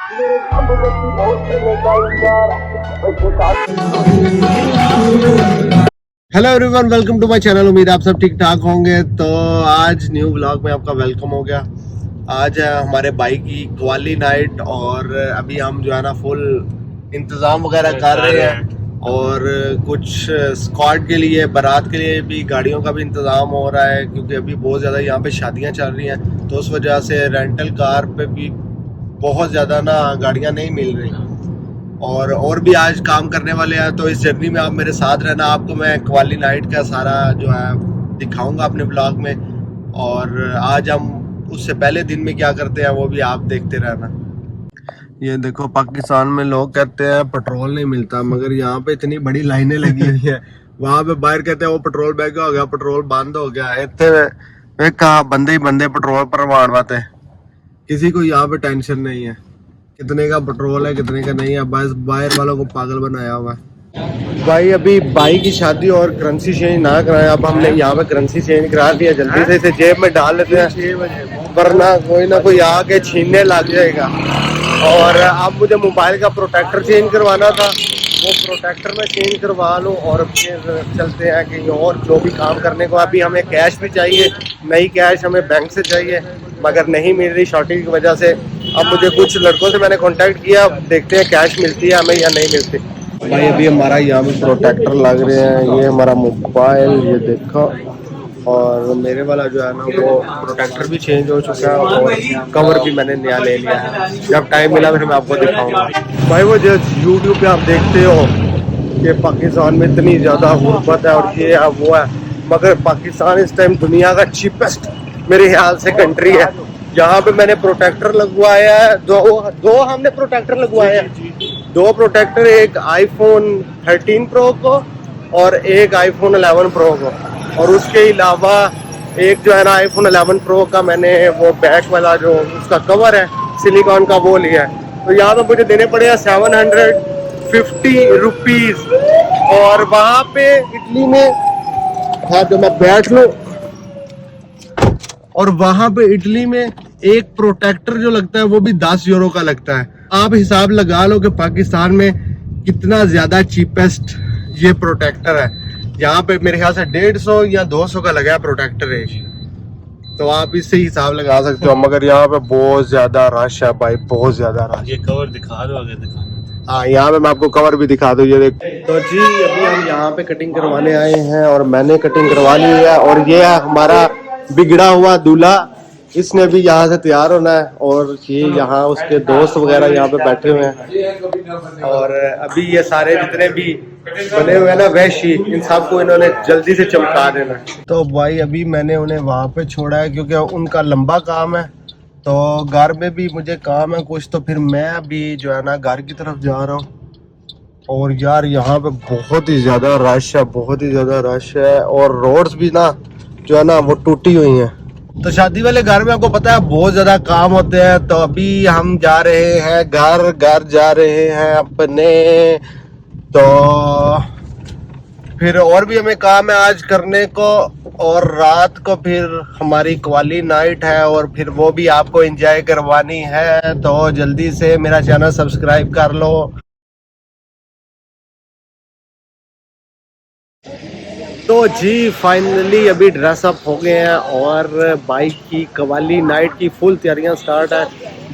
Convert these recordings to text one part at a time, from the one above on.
Hello everyone, welcome to my channel. उम्मीद आप सब ठीक ठाक होंगे। तो आज न्यू ब्लॉग में आपका वेलकम हो गया। आज है हमारे बाइक की कवाली नाइट और अभी हम जो है ना फुल इंतज़ाम वगैरह कर रहे हैं और कुछ स्क्वाड के लिए, बारात के लिए भी गाड़ियों का भी इंतज़ाम हो रहा है क्योंकि अभी बहुत ज़्यादा यहाँ पे शादियाँ चल रही हैं। तो उस वजह से रेंटल कार पे भी बहुत ज़्यादा ना गाड़ियाँ नहीं मिल रही और भी आज काम करने वाले हैं। तो इस जर्नी में आप मेरे साथ रहना। आपको मैं कवाली नाइट का सारा जो है दिखाऊंगा अपने ब्लॉग में, और आज हम उससे पहले दिन में क्या करते हैं वो भी आप देखते रहना। ये देखो, पाकिस्तान में लोग कहते हैं पेट्रोल नहीं मिलता, मगर यहाँ पे इतनी बड़ी लाइनें लगी हुई है। वहाँ पे बाहर कहते हैं वो पेट्रोल महंगा हो गया, पेट्रोल बंद हो गया। इतने कहा बंदे ही बंदे पेट्रोल पर मारवाते, किसी को यहाँ पे टेंशन नहीं है कितने का पेट्रोल है कितने का नहीं है, बस बाहर वालों को पागल बनाया हुआ है। भाई अभी भाई की शादी और करेंसी चेंज ना कराया, अब हमने यहाँ पे करेंसी चेंज करा दिया। जल्दी से इसे जेब में डाल लेते हैं वरना कोई ना कोई आके छीनने लग जाएगा। और अब मुझे मोबाइल का प्रोटेक्टर चेंज करवाना था, वो प्रोटेक्टर में चेंज करवा लूँ और फिर चलते हैं कहीं और जो भी काम करने को। अभी हमें कैश भी चाहिए, नई कैश हमें बैंक से चाहिए मगर नहीं मिल रही शॉर्टेज की वजह से। अब मुझे कुछ लड़कों से मैंने कांटेक्ट किया, देखते हैं कैश मिलती है हमें या नहीं मिलती। भाई अभी हमारा यहाँ पे प्रोटेक्टर लग रहे हैं, ये हमारा मोबाइल, ये देखो, और मेरे वाला जो है ना वो प्रोटेक्टर भी चेंज हो चुका है और कवर भी मैंने नया ले लिया है। जब टाइम मिला फिर मैं आपको दिखाऊंगा। भाई वो जो यूट्यूब पे आप देखते हो कि पाकिस्तान में इतनी ज़्यादा गुर्बत है और ये है वो है, मगर पाकिस्तान इस टाइम दुनिया का चीपेस्ट मेरे ख्याल से कंट्री है। यहाँ पे मैंने प्रोटेक्टर लगवाया है, दो हमने प्रोटेक्टर लगवाए हैं, दो प्रोटेक्टर, एक आईफोन 13 प्रो को और एक आईफोन 11 प्रो को, और उसके अलावा एक जो है ना आईफोन 11 प्रो का मैंने वो बैक वाला जो उसका कवर है सिलिकॉन का वो लिया है। तो यहाँ पे मुझे देने पड़े 750 रुपीज़। और वहाँ पे इटली में हाँ जो मैं बैठ लूँ, और वहां पे इटली में एक प्रोटेक्टर जो लगता है वो भी 10 यूरो का लगता है। आप हिसाब लगा लो कि पाकिस्तान में कितना ज्यादा चीपेस्ट ये प्रोटेक्टर है। यहाँ पे मेरे ख्याल से 150 या 200 का लगा है प्रोटेक्टर है, तो आप इससे हिसाब लगा सकते हो। मगर यहाँ पे बहुत ज्यादा रश है भाई, बहुत ज्यादा रश। ये कवर दिखा दो, आगे दिखा। हाँ यहाँ पे मैं आपको कवर भी दिखा दूँ, ये देख। तो जी अभी हम यहाँ पे कटिंग करवाने आए हैं और मैंने कटिंग करवा ली है, और ये है हमारा बिगड़ा हुआ दूल्हा, इसने भी यहाँ से तैयार होना है। और ये यहाँ उसके दोस्त वगैरह यहाँ पे बैठे हुए हैं, और अभी ये सारे जितने भी बने हुए हैं ना वैशी, इन सबको इन्होंने जल्दी से चमका देना है। तो भाई अभी मैंने उन्हें वहाँ पे छोड़ा है क्योंकि उनका लंबा काम है, तो घर में भी मुझे काम है कुछ, तो फिर मैं अभी जो है ना घर की तरफ जा रहा हूँ। और यार यहाँ पे बहुत ही ज़्यादा रश है, बहुत ही ज़्यादा रश है, और रोड्स भी ना जो है ना वो टूटी हुई हैं। तो शादी वाले घर में आपको पता है बहुत ज्यादा काम होते हैं। तो अभी हम जा रहे हैं घर जा रहे हैं अपने, तो फिर और भी हमें काम है आज करने को, और रात को फिर हमारी कवाली नाइट है और फिर वो भी आपको एंजॉय करवानी है। तो जल्दी से मेरा चैनल सब्सक्राइब कर लो। तो जी फाइनली अभी ड्रेसअप हो गए हैं और बाइक की कवाली नाइट की फुल तैयारियां स्टार्ट है।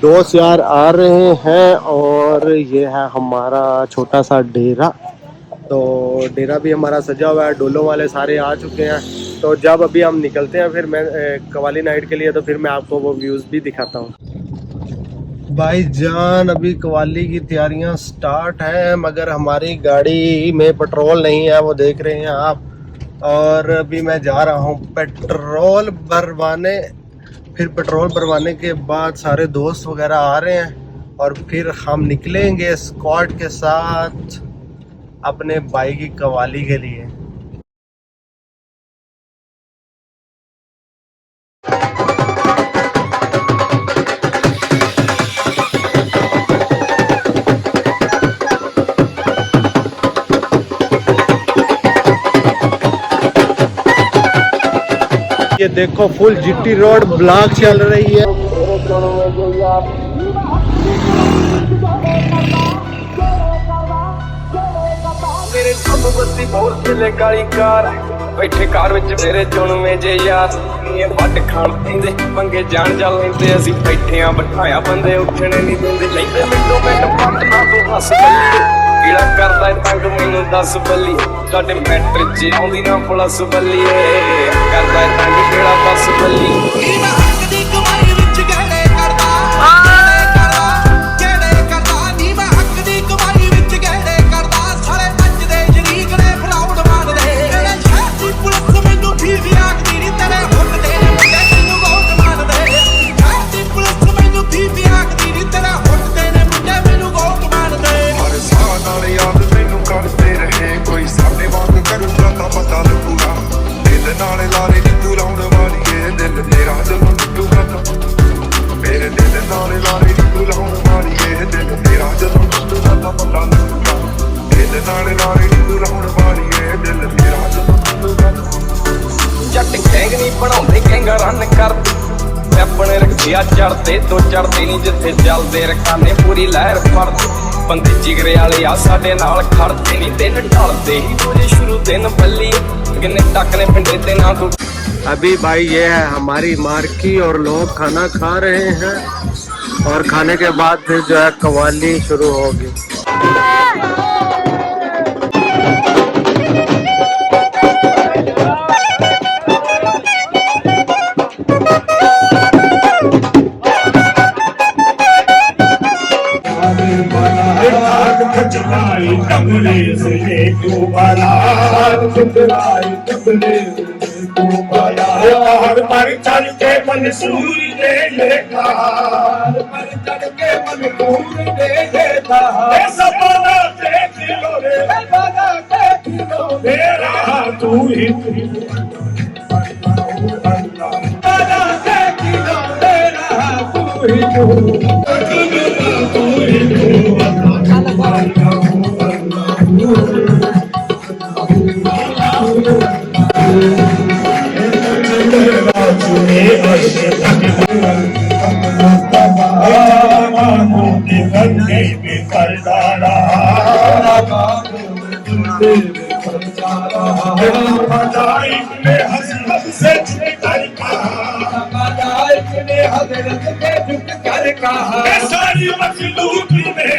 दोस्त यार आ रहे हैं और ये है हमारा छोटा सा डेरा। तो डेरा भी हमारा सजा हुआ है, डोलों वाले सारे आ चुके हैं। तो जब अभी हम निकलते हैं फिर मैं कवाली नाइट के लिए, तो फिर मैं आपको वो व्यूज़ भी दिखाता हूँ। भाईजान अभी कवाली की तैयारियां स्टार्ट हैं, मगर हमारी गाड़ी में पेट्रोल नहीं है, वो देख रहे हैं आप। और अभी मैं जा रहा हूँ पेट्रोल भरवाने। फिर पेट्रोल भरवाने के बाद सारे दोस्त वगैरह आ रहे हैं और फिर हम निकलेंगे स्क्वाड के साथ अपने भाई की कवाली के लिए। ये देखो फुल जीटी रोड ब्लॉक चल रही है। ਦੀ ਹੋਰ ਥੱਲੇ ਕਾਲੀ ਕਾਰ ਬੈਠੇ ਕਾਰ ਵਿੱਚ ਮੇਰੇ ਚੁਣਵੇਂ ਜੇ ਯਾਰ ਨੀ ਵੱਟ ਖਾਣ ਪੈਂਦੇ ਪੰਗੇ ਜਾਣ ਜਾ ਲੈਂਦੇ ਅਸੀਂ ਬੈਠੇ ਆ ਬਿਠਾਇਆ ਬੰਦੇ ਉੱਠਣੇ ਨਹੀਂ ਦਿੰਦੇ ਲੈਂਦੇ ਮਿੰਟੋ ਮਿੰਟ ਪੱਟ ਨਾ ਤੂੰ ਹੱਸ ਬੱਲੀ ਕਿਹੜਾ ਕਰਦਾ ਏ ਤੰਗ ਮੈਨੂੰ ਦੱਸ ਬੱਲੀ ਤੁਹਾਡੇ ਮੈਟਰ 'ਚ ਆਉਂਦੀ ਨਾ ਪਲਸ ਬੱਲੀਏ ਕਰਦਾ ਏ ਤੰਗ ਕਿਹੜਾ ਦੱਸ ਬੱਲੀ ਮੈਂ ਹੱਕ ਦੀ ਕਮਾਈ ਵਿੱਚ ਗਹਿਣੇ ਕਰਦਾ ਜੱਟ ਗੈਂਗ ਨਹੀਂ ਬਣਾਉਂਦੇ ਗੈਂਗਾ ਰਨ ਕਰਦੇ ਆਪਣੇ ਰਖਿਆ ਚੜਦੇ ਤੋਂ ਚੜਦੇ ਨਹੀਂ ਜਿੱਥੇ ਚੱਲਦੇ ਰਖਾਨੇ ਪੂਰੀ ਲਹਿਰ ਫੜਦੇ ਬੰਦੇ ਜਿਗਰੇ ਵਾਲੇ ਆ ਸਾਡੇ ਨਾਲ ਖੜਦੇ ਨਹੀਂ ਦਿਨ ਢਲਦੇ ਹੀ ਰੋਜ਼ ਸ਼ੁਰੂ ਦਿਨ ਬੱਲੀ ਕਿੰਨੇ ਟੱਕ ਨੇ ਪਿੰਡੇ ਤੇ ਨਾ ਤੂੰ अभी भाई ये है हमारी मार्की और लोग खाना खा रहे हैं और खाने के बाद फिर जो है कव्वाली शुरू होगी। पर चढ़ के मंसूर दे लेता पर चढ़ के मंसूर दे लेता सपना देख लो रे सपना देख लो मेरा तू ही सपना देख लो मेरा तू ही सारी मखलूकी में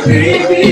Baby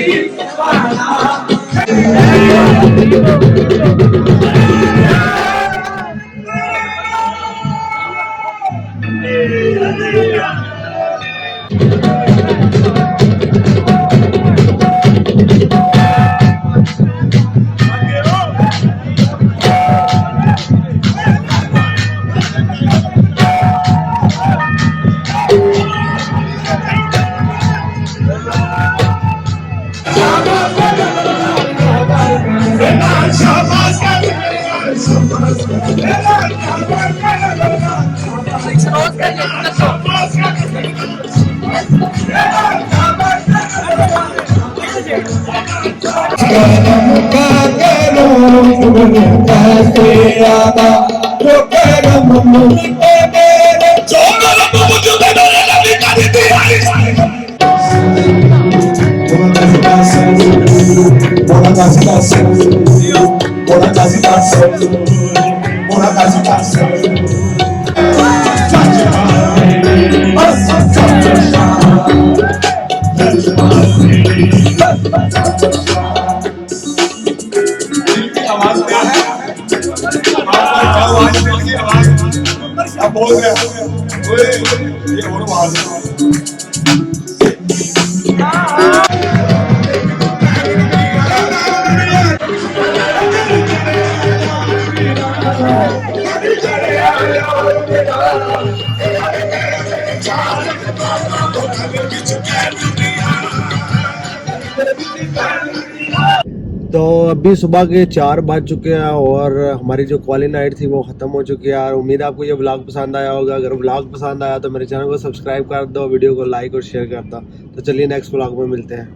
तो अभी सुबह के 4 बज चुके हैं और हमारी जो कॉली नाइट थी वो ख़त्म हो चुकी है यार। उम्मीद है आपको ये व्लॉग पसंद आया होगा। अगर व्लॉग पसंद आया तो मेरे चैनल को सब्सक्राइब कर दो, वीडियो को लाइक और शेयर कर दो। तो चलिए नेक्स्ट व्लॉग में मिलते हैं।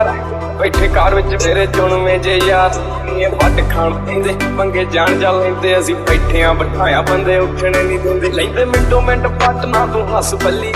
बैठे कार विच मेरे चुनवे जे यार नी ਵੱਟ ਖਾਣ ਪੈਂਦੇ ਪੰਗੇ ਜਾਣ ਜਾ ਲੈਂਦੇ ਅਸੀਂ ਬੈਠਿਆਂ ਬਿਠਾਇਆ ਬੰਦੇ ਉੱਠਣੇ ਨਹੀਂ ਦਿੰਦੇ ਲੈਂਦੇ ਮਿੰਟੋ ਮਿੰਟ ਪੱਟ ਨਾ ਤੂੰ ਹੱਸ ਪੱਲੀ